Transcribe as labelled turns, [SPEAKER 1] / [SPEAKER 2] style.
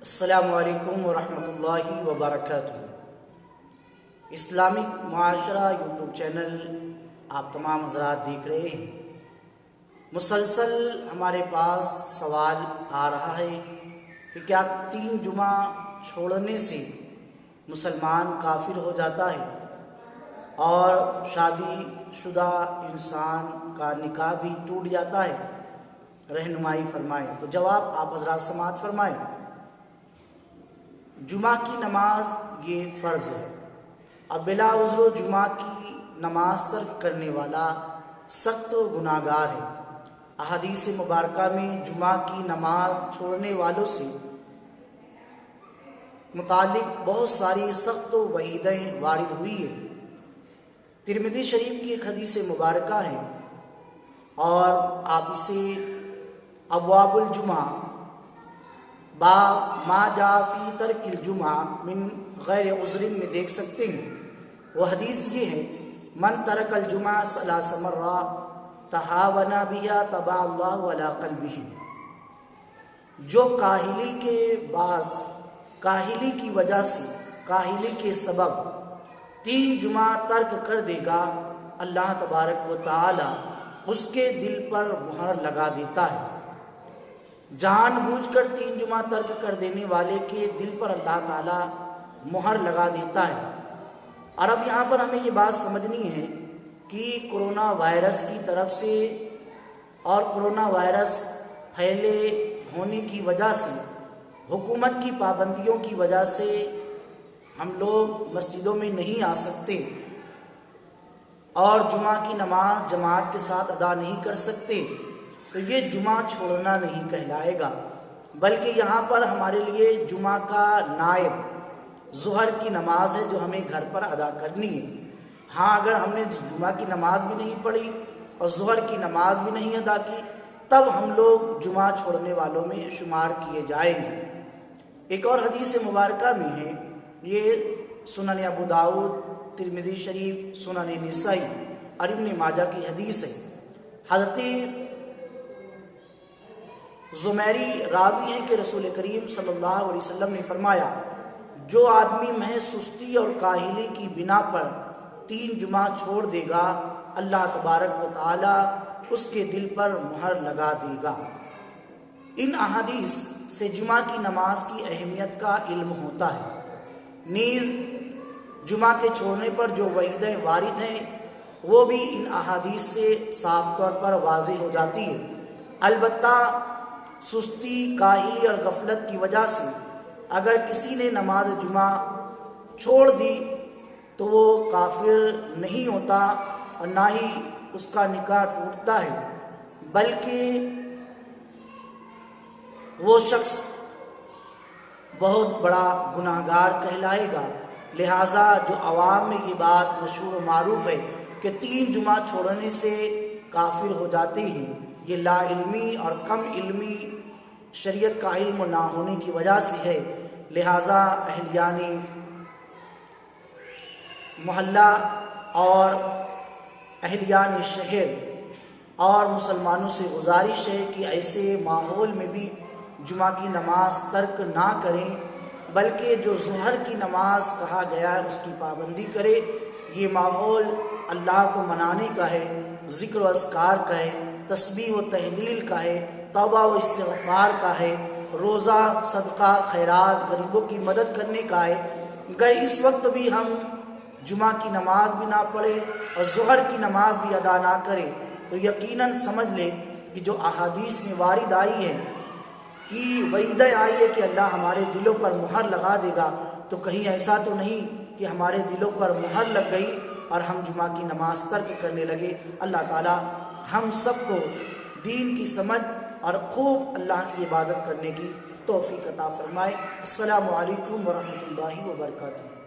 [SPEAKER 1] السلام علیکم ورحمۃ اللہ وبرکاتہ۔ اسلامک معاشرہ یوٹیوب چینل آپ تمام حضرات دیکھ رہے ہیں۔ مسلسل ہمارے پاس سوال آ رہا ہے کہ کیا 3 جمعہ چھوڑنے سے مسلمان کافر ہو جاتا ہے اور شادی شدہ انسان کا نکاح بھی ٹوٹ جاتا ہے؟ رہنمائی فرمائیں۔ تو جواب آپ حضرات سماعت فرمائیں۔ جمعہ کی نماز یہ فرض ہے، اب بلا عذر جمعہ کی نماز ترک کرنے والا سخت گناہ گار ہے۔ احادیث مبارکہ میں جمعہ کی نماز چھوڑنے والوں سے متعلق بہت ساری سخت وعیدیں وارد ہوئی ہیں۔ ترمذی شریف کی ایک حدیث مبارکہ ہے اور آپ اسے ابواب الجمعہ باب ما جاء فی ترک الجمعہ من غیر عذر میں دیکھ سکتے ہیں۔ وہ حدیث یہ ہے، من ترک الجمعہ 3 مرات تہاون بها طبع اللہ علی قلبہ، جو کاہلی کے باعث، کاہلی کی وجہ سے، کاہلی کے سبب 3 جمعہ ترک کر دے گا، اللہ تبارک و تعالی اس کے دل پر مہر لگا دیتا ہے۔ جان بوجھ کر 3 جمعہ ترک کر دینے والے کے دل پر اللہ تعالی مہر لگا دیتا ہے۔ اور اب یہاں پر ہمیں یہ بات سمجھنی ہے کہ کرونا وائرس کی طرف سے اور کرونا وائرس پھیلے ہونے کی وجہ سے، حکومت کی پابندیوں کی وجہ سے ہم لوگ مسجدوں میں نہیں آ سکتے اور جمعہ کی نماز جماعت کے ساتھ ادا نہیں کر سکتے، تو یہ جمعہ چھوڑنا نہیں کہلائے گا، بلکہ یہاں پر ہمارے لیے جمعہ کا نائب ظہر کی نماز ہے جو ہمیں گھر پر ادا کرنی ہے۔ ہاں، اگر ہم نے جمعہ کی نماز بھی نہیں پڑھی اور ظہر کی نماز بھی نہیں ادا کی، تب ہم لوگ جمعہ چھوڑنے والوں میں شمار کیے جائیں گے۔ ایک اور حدیث مبارکہ میں ہے، یہ سنن ابو داؤد، ترمذی شریف، سنن نسائی اور ابن ماجہ کی حدیث ہے۔ حضرت زمیری راوی ہیں کہ رسول کریم صلی اللہ علیہ وسلم نے فرمایا، جو آدمی محض سستی اور کاہلی کی بنا پر 3 جمعہ چھوڑ دے گا، اللہ تبارک و تعالی اس کے دل پر مہر لگا دے گا۔ ان احادیث سے جمعہ کی نماز کی اہمیت کا علم ہوتا ہے۔ نیز جمعہ کے چھوڑنے پر جو وعیدیں وارد ہیں وہ بھی ان احادیث سے صاف طور پر واضح ہو جاتی ہے۔ البتہ سستی، کاہلی اور غفلت کی وجہ سے اگر کسی نے نماز جمعہ چھوڑ دی تو وہ کافر نہیں ہوتا اور نہ ہی اس کا نکاح ٹوٹتا ہے، بلکہ وہ شخص بہت بڑا گناہ گار کہلائے گا۔ لہٰذا جو عوام میں یہ بات مشہور و معروف ہے کہ 3 جمعہ چھوڑنے سے کافر ہو جاتے ہیں، یہ لا علمی اور کم علمی، شریعت کا علم نہ ہونے کی وجہ سے ہے۔ لہٰذا اہلیان محلہ اور اہلیان شہر اور مسلمانوں سے گزارش ہے کہ ایسے ماحول میں بھی جمعہ کی نماز ترک نہ کریں، بلکہ جو ظہر کی نماز کہا گیا ہے اس کی پابندی کرے۔ یہ ماحول اللہ کو منانے کا ہے، ذکر و اذکار کا ہے، تسبیح و تہلیل کا ہے، توبہ و استغفار کا ہے، روزہ، صدقہ، خیرات، غریبوں کی مدد کرنے کا ہے۔ اگر اس وقت بھی ہم جمعہ کی نماز بھی نہ پڑھیں اور ظہر کی نماز بھی ادا نہ کریں تو یقیناً سمجھ لیں کہ جو احادیث میں وارد آئی ہے کہ وعیدیں آئی ہے کہ اللہ ہمارے دلوں پر مہر لگا دے گا، تو کہیں ایسا تو نہیں کہ ہمارے دلوں پر مہر لگ گئی اور ہم جمعہ کی نماز ترک کرنے لگے۔ اللہ تعالی ہم سب کو دین کی سمجھ اور خوب اللہ کی عبادت کرنے کی توفیق عطا فرمائے۔ السلام علیکم ورحمۃ اللہ وبرکاتہ۔